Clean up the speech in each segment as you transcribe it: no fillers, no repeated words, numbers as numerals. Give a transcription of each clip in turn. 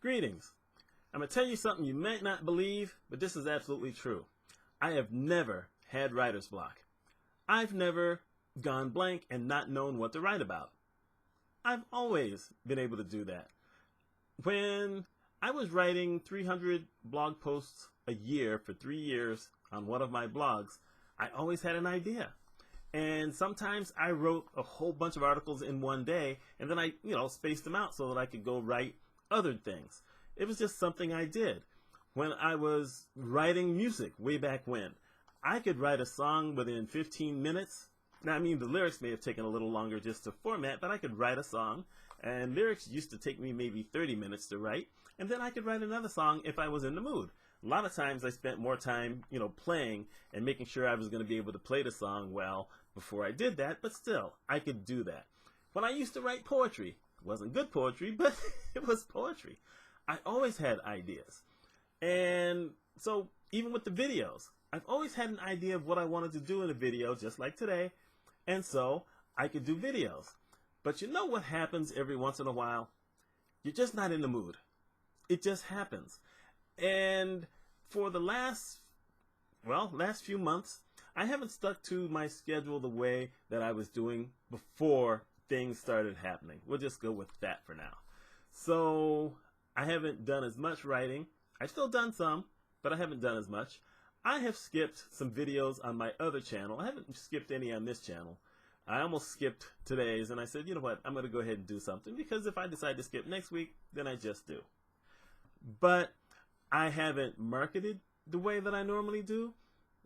Greetings. I'm going to tell you something you might not believe, but this is absolutely true. I have never had writer's block. I've never gone blank and not known what to write about. I've always been able to do that. When I was writing 300 blog posts a year for 3 years on one of my blogs, I always had an idea. And sometimes I wrote a whole bunch of articles in one day, and then I, spaced them out so that I could go write other things. It was just something I did. When I was writing music way back when, I could write a song within 15 minutes. Now, the lyrics may have taken a little longer just to format, but I could write a song, and lyrics used to take me maybe 30 minutes to write, and then I could write another song if I was in the mood. A lot of times I spent more time, playing and making sure I was going to be able to play the song well before I did that, but still, I could do that. When I used to write poetry, it wasn't good poetry, but it was poetry. I always had ideas. And so even with the videos, I've always had an idea of what I wanted to do in a video, just like today, and so I could do videos. But you know what happens every once in a while? You're just not in the mood. It just happens. And for the last few months, I haven't stuck to my schedule the way that I was doing before things started happening. We'll just go with that for now. So I haven't done as much writing. I've still done some, but I haven't done as much. I have skipped some videos on my other channel. I haven't skipped any on this channel. I almost skipped today's, and I said, you know what, I'm going to go ahead and do something, because if I decide to skip next week, then I just do. But I haven't marketed the way that I normally do.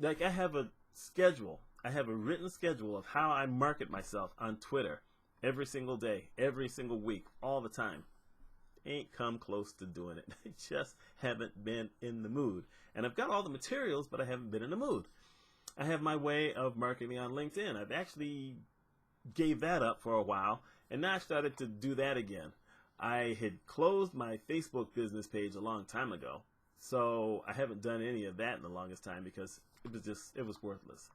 Like, I have a schedule. I have a written schedule of how I market myself on Twitter every single day, every single week, all the time. Ain't come close to doing it. I just haven't been in the mood. And I've got all the materials, but I haven't been in the mood. I have my way of marketing on LinkedIn. I've actually gave that up for a while, and now I started to do that again. I had closed my Facebook business page a long time ago, so I haven't done any of that in the longest time because it was worthless.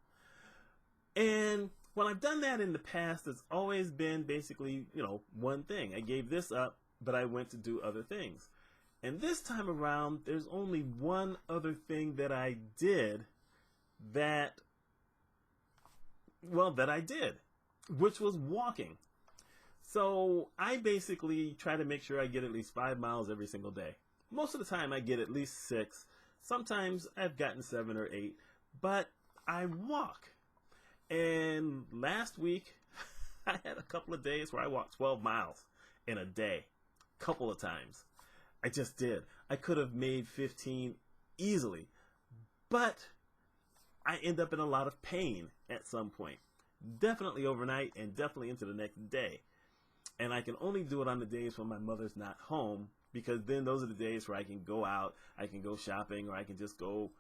And when I've done that in the past, it's always been basically, one thing. I gave this up, but I went to do other things. And this time around, there's only one other thing that I did that I did, which was walking. So I basically try to make sure I get at least 5 miles every single day. Most of the time I get at least 6. Sometimes I've gotten 7 or 8, but I walk. And last week, I had a couple of days where I walked 12 miles in a day. Couple of times. I just did. I could have made 15 easily, but I end up in a lot of pain at some point. Definitely overnight and definitely into the next day. And I can only do it on the days when my mother's not home, because then those are the days where I can go out, I can go shopping, or I can just go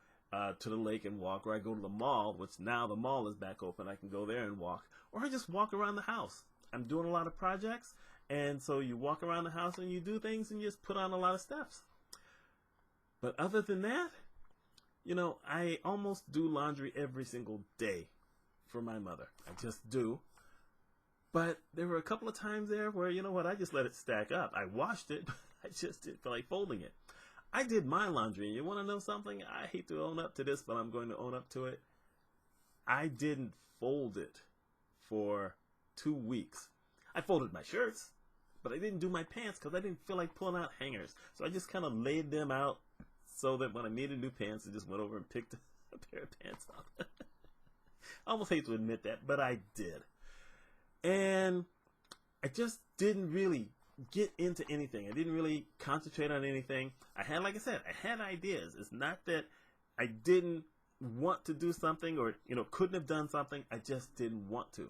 to the lake and walk, or I go to the mall, which now the mall is back open. I can go there and walk, or I just walk around the house. I'm doing a lot of projects, and so you walk around the house and you do things and you just put on a lot of steps. But other than that, I almost do laundry every single day for my mother. I just do. But there were a couple of times there where, I just let it stack up. I washed it, but I just didn't feel like folding it. I did my laundry, and you want to know something? I hate to own up to this, but I'm going to own up to it. I didn't fold it for 2 weeks. I folded my shirts, but I didn't do my pants because I didn't feel like pulling out hangers. So I just kind of laid them out so that when I needed new pants, I just went over and picked a pair of pants up. I almost hate to admit that, but I did. And I just didn't really get into anything. I didn't really concentrate on anything. Like I said, I had ideas. It's not that I didn't want to do something or, couldn't have done something. I just didn't want to.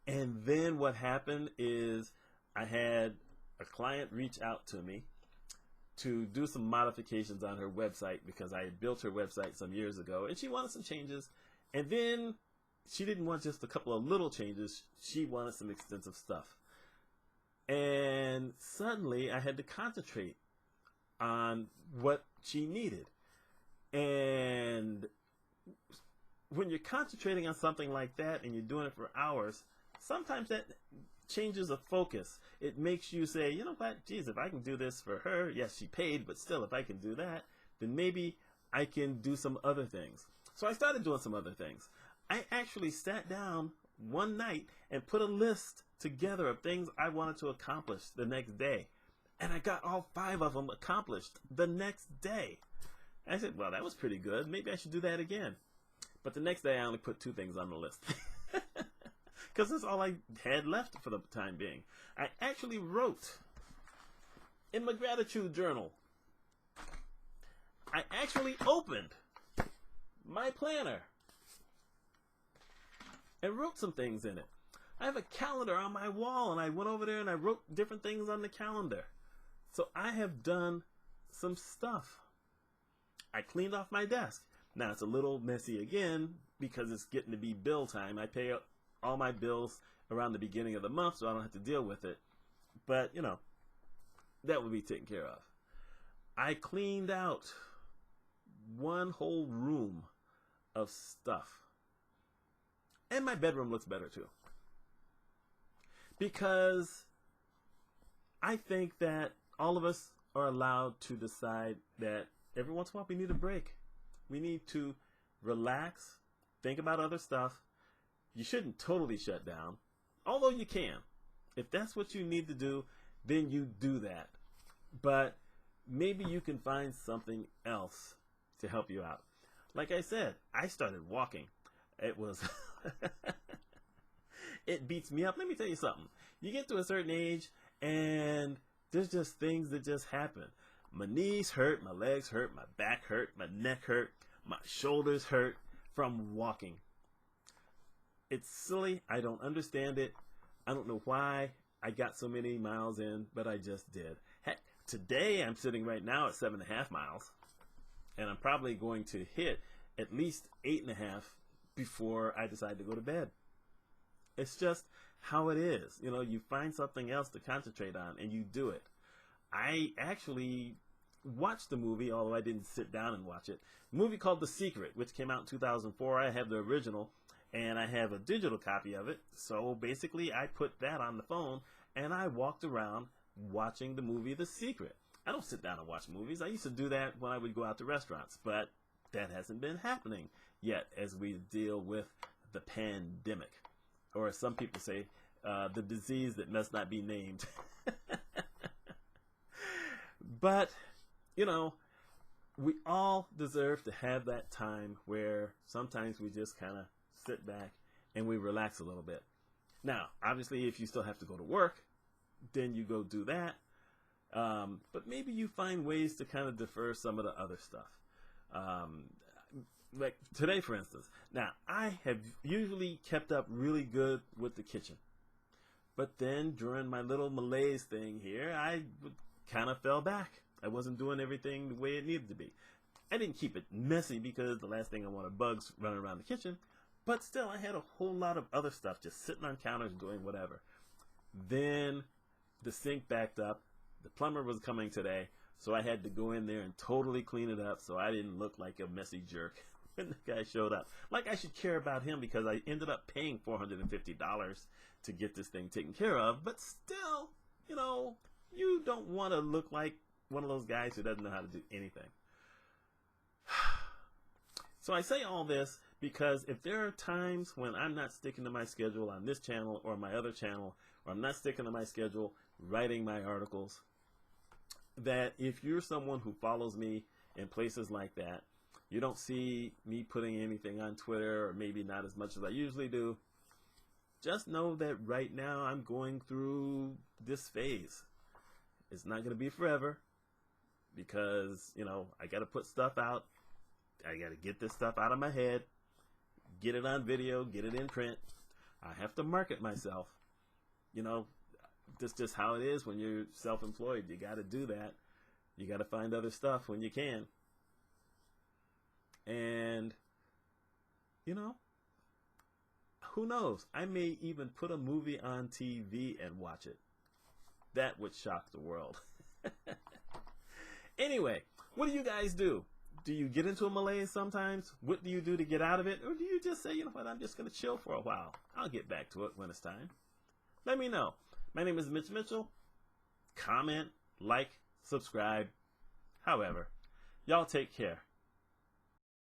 And then what happened is I had a client reach out to me to do some modifications on her website, because I had built her website some years ago and she wanted some changes. And then she didn't want just a couple of little changes. She wanted some extensive stuff. And suddenly I had to concentrate on what she needed. And when you're concentrating on something like that and you're doing it for hours, sometimes that changes the focus. It makes you say, you know what, geez, if I can do this for her, yes, she paid, but still, if I can do that, then maybe I can do some other things. So I started doing some other things. I actually sat down one night and put a list together of things I wanted to accomplish the next day. And I got all 5 of them accomplished the next day. I said, well, that was pretty good. Maybe I should do that again. But the next day I only put 2 things on the list. Because that's all I had left for the time being. I actually wrote in my gratitude journal. I actually opened my planner and wrote some things in it. I have a calendar on my wall, and I went over there and I wrote different things on the calendar. So I have done some stuff. I cleaned off my desk. Now it's a little messy again because it's getting to be bill time. I pay all my bills around the beginning of the month, so I don't have to deal with it. But, you know, that would be taken care of. I cleaned out one whole room of stuff. And my bedroom looks better too. Because I think that all of us are allowed to decide that every once in a while we need a break. We need to relax, think about other stuff. You shouldn't totally shut down, although you can. If that's what you need to do, then you do that. But maybe you can find something else to help you out. Like I said, I started walking. It was, it beats me up. Let me tell you something. You get to a certain age and there's just things that just happen. My knees hurt, my legs hurt, my back hurt, my neck hurt, my shoulders hurt from walking. It's silly. I don't understand it. I don't know why I got so many miles in, but I just did. Heck, today I'm sitting right now at 7.5 miles, and I'm probably going to hit at least 8.5 before I decide to go to bed. It's just how it is. You know, you find something else to concentrate on, and you do it. I actually watched the movie, although I didn't sit down and watch it. A movie called The Secret, which came out in 2004. I have the original, and I have a digital copy of it. So basically, I put that on the phone, and I walked around watching the movie The Secret. I don't sit down and watch movies. I used to do that when I would go out to restaurants, but that hasn't been happening yet as we deal with the pandemic. Or as some people say, the disease that must not be named. But, you know, we all deserve to have that time where sometimes we just kind of sit back and we relax a little bit. Now, obviously, if you still have to go to work, then you go do that. But maybe you find ways to kind of defer some of the other stuff. Like today, for instance. Now, I have usually kept up really good with the kitchen. But then during my little malaise thing here, I kind of fell back. I wasn't doing everything the way it needed to be. I didn't keep it messy because the last thing I want are bugs running around the kitchen. But still, I had a whole lot of other stuff just sitting on counters doing whatever. Then the sink backed up. The plumber was coming today, so I had to go in there and totally clean it up so I didn't look like a messy jerk when the guy showed up. Like I should care about him because I ended up paying $450 to get this thing taken care of. But still, you know, you don't want to look like one of those guys who doesn't know how to do anything. So I say all this because if there are times when I'm not sticking to my schedule on this channel or my other channel, or I'm not sticking to my schedule writing my articles, that if you're someone who follows me in places like that, you don't see me putting anything on Twitter, or maybe not as much as I usually do, just know that right now I'm going through this phase. It's not going to be forever because, you know, I got to put stuff out. I got to get this stuff out of my head, get it on video, get it in print. I have to market myself. You know, that's just how it is when you're self-employed. You got to do that. You got to find other stuff when you can. And, you know, who knows? I may even put a movie on TV and watch it. That would shock the world. Anyway, what do you guys do? Do you get into a malaise sometimes? What do you do to get out of it? Or do you just say, you know what, I'm just going to chill for a while. I'll get back to it when it's time. Let me know. My name is Mitch Mitchell. Comment, like, subscribe. However, y'all take care.